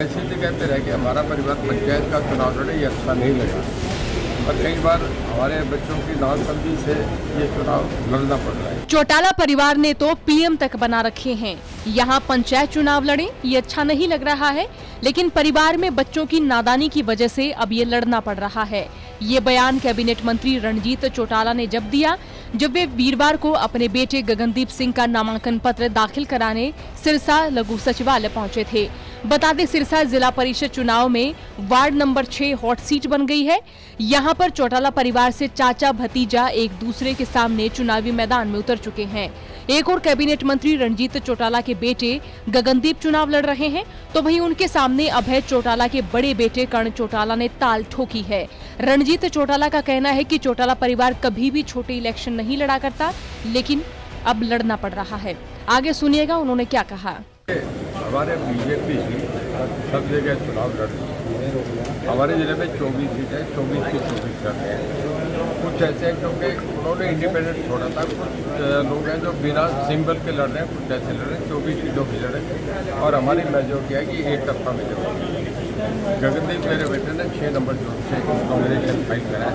ऐसी जगह पे रह के हमारा परिवार पंचायत का चुनाव लड़े, ये अच्छा नहीं लगा। और कई बार हमारे बच्चों की नासमझी से ये चुनाव लड़ना पड़ रहा है। चौटाला परिवार ने तो पीएम तक बना रखे हैं। यहाँ पंचायत चुनाव लड़े ये अच्छा नहीं लग रहा है, लेकिन परिवार में बच्चों की नादानी की वजह से अब ये लड़ना पड़ रहा है। ये बयान कैबिनेट मंत्री रणजीत चौटाला ने जब दिया, जब वे वीरवार को अपने बेटे गगनदीप सिंह का नामांकन पत्र दाखिल कराने सिरसा लघु सचिवालय पहुंचे थे। बता दें, सिरसा जिला परिषद चुनाव में वार्ड नंबर 6 हॉट सीट बन गई है। यहाँ पर चौटाला परिवार से चाचा भतीजा एक दूसरे के सामने चुनावी मैदान में उतर चुके हैं। एक और कैबिनेट मंत्री रणजीत चौटाला के बेटे गगनदीप चुनाव लड़ रहे हैं, तो वहीं उनके सामने अभय चौटाला के बड़े बेटे कर्ण चौटाला ने ताल ठोकी है। रणजीत चौटाला का कहना है कि चौटाला परिवार कभी भी छोटे इलेक्शन नहीं लड़ा करता, लेकिन अब लड़ना पड़ रहा है। आगे सुनिएगा उन्होंने क्या कहा। हमारे बीजेपी सब जगह चुनाव लड़ रही है। हमारे जिले में 24 सीट है, 24 की 24 लड़ रहे हैं। कुछ ऐसे हैं क्योंकि उन्होंने इंडिपेंडेंट छोड़ा था, कुछ लोग हैं जो बिना सिंबल के लड़ रहे हैं, कुछ ऐसे लड़ रहे हैं। 24 सीटों की लड़े और हमारी मेजोरिटी है कि एक तरफा मेजोरिटी। गगनदीप मेरे बेटे ने 6 नंबर जोड़ से नॉमिनेशन फाइल कराया।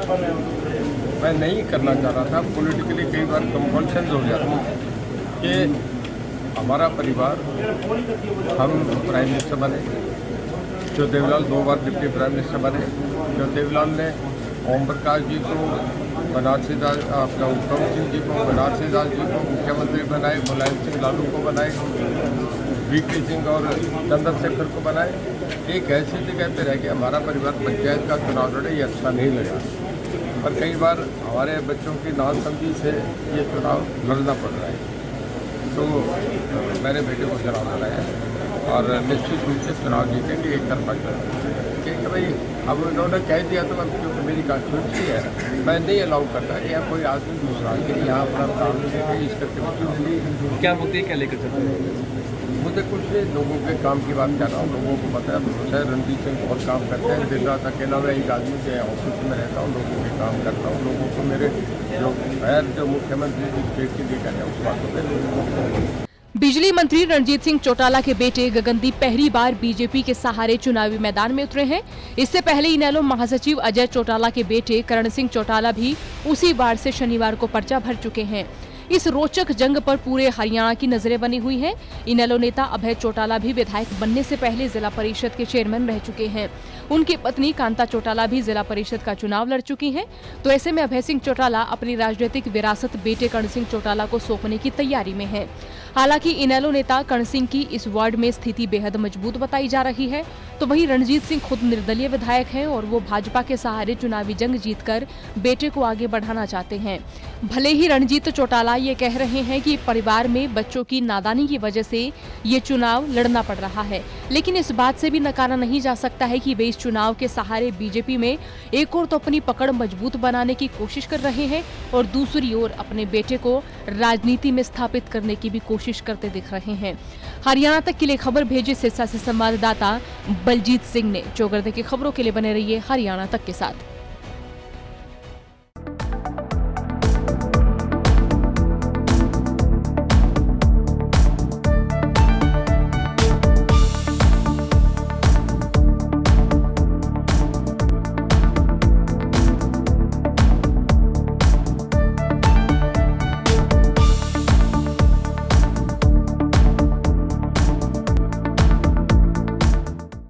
मैं नहीं करना चाह रहा था, पॉलिटिकली कई बार कंपल्शन हो जाता कि हमारा परिवार, हम प्राइम मिनिस्टर बने, जो देवलाल 2 बार डिप्टी प्राइम मिनिस्टर बने, जो देवलाल ने ओम प्रकाश जी को, बनारसी दास अपना उत्तम सिंह जी को, बनारसी दास जी को मुख्यमंत्री बनाए, मुलायम सिंह लालू को बनाए, वीके सिंह और चंद्रशेखर को बनाए। एक ऐसी जगह पे रह के हमारा परिवार पंचायत का चुनाव लड़े, ये अच्छा नहीं लगा। और कई बार हमारे बच्चों की नासमझी से ये चुनाव लड़ना पड़ रहा है। तो मेरे बेटे को चुनाव लड़ाया और निश्चित रूप से चुनाव जीतेंगे, एक तरफा क्योंकि भाई अब उन्होंने कह दिया तो अब क्योंकि मेरी कॉन्स्टिट्यूंसी है, मैं नहीं अलाउ करता कि यहाँ कोई आदमी दूसरा कि यहाँ अपना काम नहीं इस करके। क्या मुद्दे क्या लेकर चलते हैं? मुझे कुछ नहीं, लोगों के काम की बात कर रहा हूँ। लोगों को पता है रणजीत सिंह बहुत काम करते हैं। दिन रात अकेला मैं एक आदमी के ऑफिस में रहता हूँ, लोगों के काम करता हूँ। लोगों को मेरे जो मुख्यमंत्री स्टेट की कहते हैं उस बात को। बिजली मंत्री रणजीत सिंह चौटाला के बेटे गगनदीप पहली बार बीजेपी के सहारे चुनावी मैदान में उतरे हैं। इससे पहले इनेलो महासचिव अजय चौटाला के बेटे करण सिंह चौटाला भी उसी वार्ड से शनिवार को पर्चा भर चुके हैं। इस रोचक जंग पर पूरे हरियाणा की नजरें बनी हुई हैं। इनेलो नेता अभय चौटाला भी विधायक बनने से पहले जिला परिषद के चेयरमैन रह चुके हैं। उनकी पत्नी कांता चौटाला भी जिला परिषद का चुनाव लड़ चुकी हैं। तो ऐसे में अभय सिंह चौटाला अपनी राजनीतिक विरासत बेटे कर्ण सिंह चौटाला को सौंपने की तैयारी में है। हालांकि इनेलो नेता कर्ण सिंह की इस वार्ड में स्थिति बेहद मजबूत बताई जा रही है, तो वहीं रणजीत सिंह खुद निर्दलीय विधायक हैं और वो भाजपा के सहारे चुनावी जंग जीतकर बेटे को आगे बढ़ाना चाहते हैं। भले ही रणजीत चौटाला ये कह रहे हैं कि परिवार में बच्चों की नादानी की वजह से ये चुनाव लड़ना पड़ रहा है, लेकिन इस बात से भी नकारा नहीं जा सकता है कि वे इस चुनाव के सहारे बीजेपी में एक और तो अपनी पकड़ मजबूत बनाने की कोशिश कर रहे हैं और दूसरी ओर अपने बेटे को राजनीति में स्थापित करने की भी कोशिश करते दिख रहे हैं। हरियाणा तक के लिए खबर भेजे सिरसा से संवाददाता बलजीत सिंह ने। चौगरदे की खबरों के लिए बने रहिए हरियाणा तक के साथ।